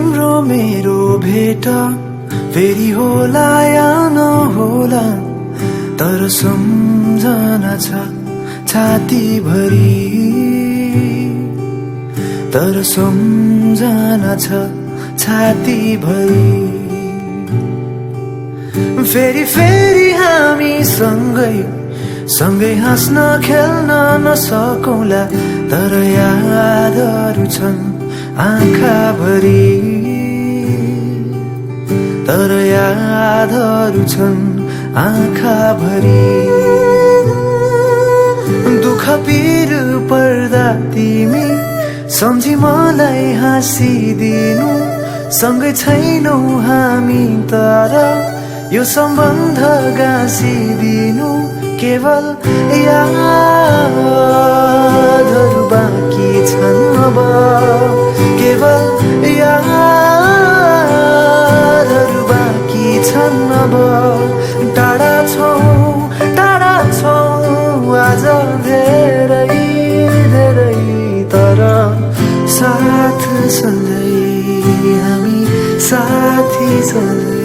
तिम्रो मेरो भेट फेरि होला या नहोला, तर सम्झना छ छातीभरि, तर सम्झना छ छातीभरि। फेरि फेरि हामी सँगै सँगै हाँस्न खेल्न नसकौँला, तर यादहरू छन् आँखाभरि, तर यादहरू छन् आँखाभरि। दुःख पीर पर्दा तिमी सम्झी मलाई हाँसिदिनु, सँगै छैनौ हामी तर यो सम्बन्ध गाँसिदिनु। केवल यादहरू बाँकी छन् अब, केवल यादहरू बाँकी छन् अब। टाढा छौँ आज धेरै धेरै, तर साथ सधैँ हामी साथी सधैँ।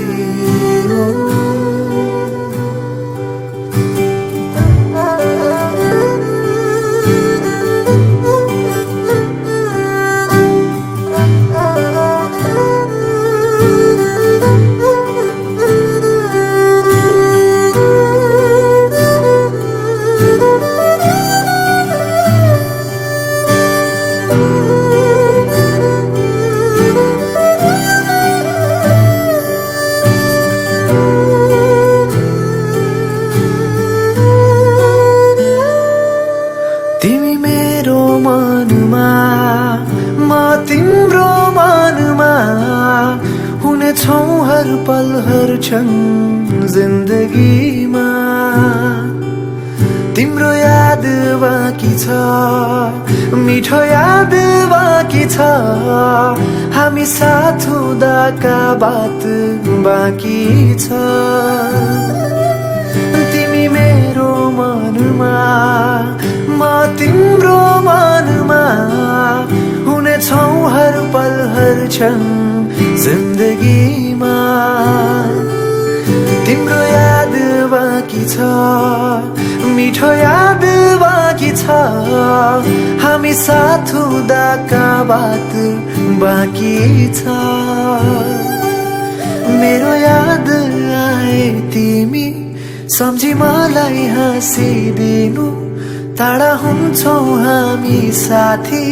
तिमी मेरो मनमा म तिम्रो मनमा, हुनेछौ हर पलहरू छन् जिन्दगीमा। तिम्रो याद बाँकी छ, मिठो याद बाँकी छ, हामी साथ हुँदाका बात बाँकी छ। तिमी मेरो मनमा म तिम्रो मनमा, हुनेछौ हर पलहरू छन् जिन्दगीमा। तिम्रो याद बाँकी छ, मिठो याद बाँकी छ, हामी साथ हुँदाका बात बाँकी छ। मेरो याद आए तिमी सम्झी मलाई हाँसिदिनु, टाढा हुन्छौ हामी साथी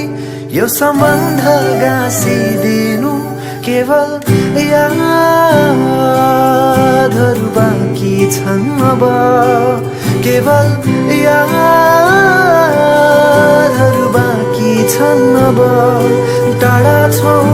यो सम्बन्ध गाँसिदिनु। केवल यादहरू बाँकी छन् अब, केवल यादहरू बाँकी छन् अब। टाढा छौँ